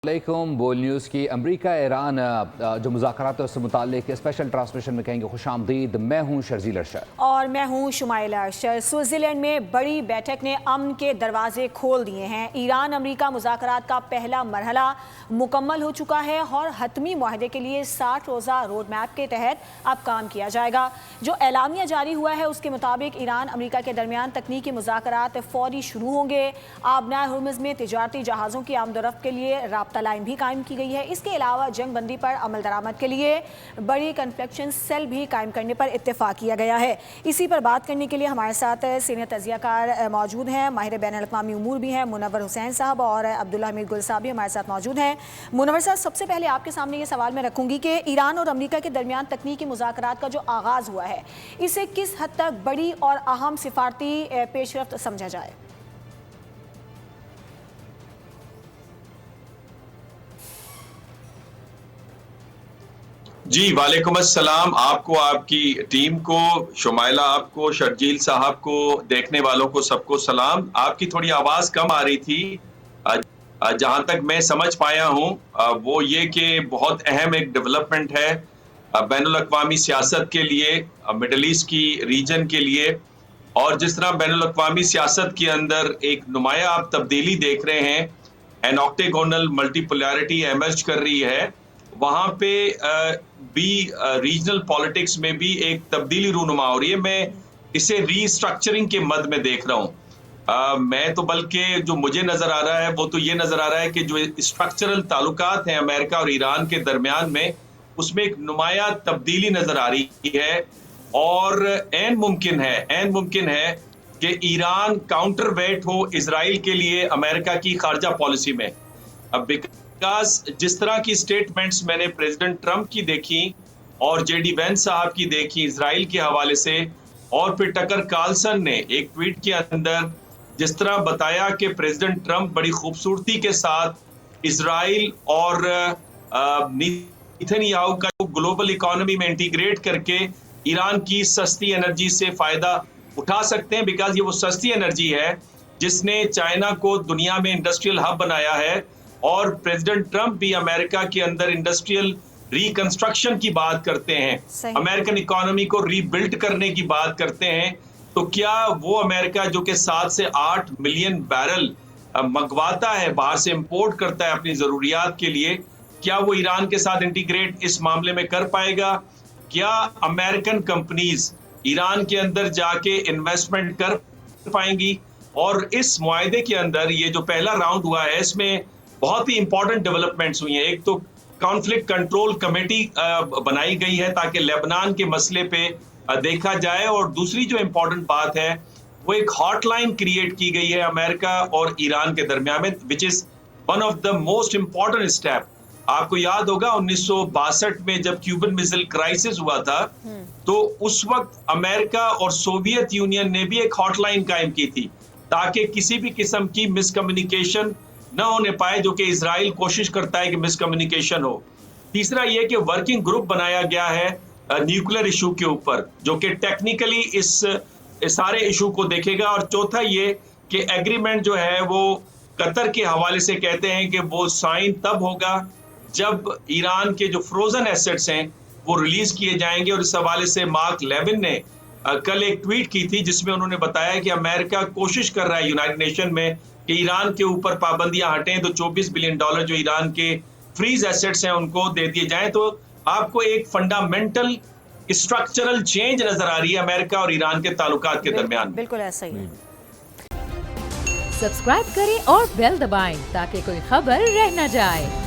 वालेकुम। बोल न्यूज़ की अमरीका ईरान जो मुज़ाकरात से मुताल्लिक स्पेशल ट्रांसमिशन में कहेंगे खुशामदीद। मैं हूँ शर्जील अरशद और मैं हूँ शुमाइला अरशद। स्विट्ज़रलैंड में बड़ी बैठक ने अमन के दरवाजे खोल दिए हैं। ईरान अमरीका मुज़ाकरात का पहला मरहला मुकम्मल हो चुका है और हतमी मुआहदे के लिए 60 रोज़ा रोड मैप के तहत अब काम किया जाएगा। जो एलामिया जारी हुआ है उसके मुताबिक ईरान अमरीका के दरमियान तकनीकी मुज़ाकरात फौरी शुरू होंगे। आबनाए हुर्मुज़ में तिजारती जहाज़ों की आमदोरफ्त के लिए राब्ता लाइन भी कायम की गई है। इसके अलावा जंग बंदी पर अमल दरामद के लिए बड़ी कन्फ्लेक्शन सेल भी कायम करने पर इत्तेफाक किया गया है। इसी पर बात करने के लिए हमारे साथ सीनियर तजियाकार मौजूद हैं, माहिर बैनुल-अक़वामी उमूर भी हैं, मुनव्वर हुसैन साहब और अब्दुल्ला हमीद गुल साहब भी हमारे साथ मौजूद हैं। मुनव्वर साहब, सबसे पहले आपके सामने ये सवाल मैं रखूंगी कि ईरान और अमरीका के दरमियान तकनीकी मुज़ाकरात का जो आगाज़ हुआ है, इसे किस हद तक बड़ी और अहम सिफारती पेशरफ्त समझा जाए? जी वालेकुम अस्सलाम। आपको, आपकी टीम को, शुमाइला आपको, शर्जील साहब को, देखने वालों को सबको सलाम। आपकी थोड़ी आवाज़ कम आ रही थी। जहां तक मैं समझ पाया हूं वो ये कि बहुत अहम एक डेवलपमेंट है बैनुल-अक़वामी सियासत के लिए, मिडल ईस्ट की रीजन के लिए। और जिस तरह बैनुल-अक़वामी सियासत के अंदर एक नुमाया आप तब्दीली देख रहे हैं, एन ऑक्टेगोनल मल्टीपोलैरिटी एमर्ज कर रही है, वहां पे भी रीजनल पॉलिटिक्स में भी एक तब्दीली रूनुमा हो रही है। मैं इसे रीस्ट्रक्चरिंग के मद में देख रहा हूँ। मैं तो बल्कि जो मुझे नजर आ रहा है वो तो ये नजर आ रहा है कि जो स्ट्रक्चरल ताल्लुकात हैं अमेरिका और ईरान के दरमियान में, उसमें एक नुमाया तब्दीली नजर आ रही है। और ऐन मुमकिन है कि ईरान काउंटर वेट हो इजराइल के लिए अमेरिका की खारजा पॉलिसी में। अब जिस तरह की स्टेटमेंट्स मैंने प्रेसिडेंट ट्रंप की देखी और जेडी वेंस साहब की देखी इजराइल के हवाले से, और फिर टकर कार्लसन ने एक ट्वीट के अंदर जिस तरह बताया कि प्रेसिडेंट ट्रंप बड़ी खूबसूरती के साथ इजराइल और नेतन्याहू का ग्लोबल इकोनॉमी में इंटीग्रेट करके ईरान की सस्ती एनर्जी से फायदा उठा सकते हैं, बिकॉज ये वो सस्ती एनर्जी है जिसने चाइना को दुनिया में इंडस्ट्रियल हब बनाया है। और प्रेसिडेंट ट्रंप भी अमेरिका के अंदर इंडस्ट्रियल रिकंस्ट्रक्शन की बात करते हैं, अमेरिकन इकोनॉमी को रीबिल्ड करने की बात करते हैं। तो क्या वो अमेरिका जो कि 7 से 8 मिलियन बैरल मंगवाता है, बाहर से इंपोर्ट करता है अपनी जरूरियात के लिए, क्या वो ईरान के साथ इंटीग्रेट इस मामले में कर पाएगा? क्या अमेरिकन कंपनीज ईरान के अंदर जाके इन्वेस्टमेंट कर पाएंगी? और इस मुआहदे के अंदर ये जो पहला राउंड हुआ है, इसमें बहुत ही इंपॉर्टेंट डेवलपमेंट्स हुई हैं। एक तो कॉन्फ्लिक्ट कंट्रोल कमेटी बनाई गई है ताकि लेबनान के मसले पे देखा जाए, और दूसरी जो इंपॉर्टेंट बात है वो एक हॉटलाइन क्रिएट की गई है अमेरिका और ईरान के दरमियान में, which is one of the most important step. आपको याद होगा 1962 में जब क्यूबन मिसाइल क्राइसिस हुआ था, तो उस वक्त अमेरिका और सोवियत यूनियन ने भी एक हॉटलाइन कायम की थी ताकि किसी भी किस्म की मिसकम्युनिकेशन न होने पाए, जो कि इजराइल कोशिश करता है कि मिसकम्युनिकेशन हो। तीसरा ये कि वर्किंग ग्रुप बनाया गया है न्यूक्लियर इशू के ऊपर, जो कि टेक्निकली इस सारे इशू को देखेगा। और चौथा ये कि एग्रीमेंट जो है वो कतर के हवाले से कहते हैं कि वो साइन तब होगा जब ईरान के जो फ्रोजन एसेट्स हैं वो रिलीज किए जाएंगे। और इस हवाले से मार्क लेविन ने कल एक ट्वीट की थी जिसमें उन्होंने बताया कि अमेरिका कोशिश कर रहा है यूनाइटेड नेशन में कि ईरान के ऊपर पाबंदियां हटें, तो $24 बिलियन जो ईरान के फ्रीज एसेट्स हैं उनको दे दिए जाएं। तो आपको एक फंडामेंटल स्ट्रक्चरल चेंज नजर आ रही है अमेरिका और ईरान के ताल्लुकात के दरमियान। बिल्कुल ऐसा ही है। सब्सक्राइब करें और बेल दबाएं ताकि कोई खबर रह न जाए।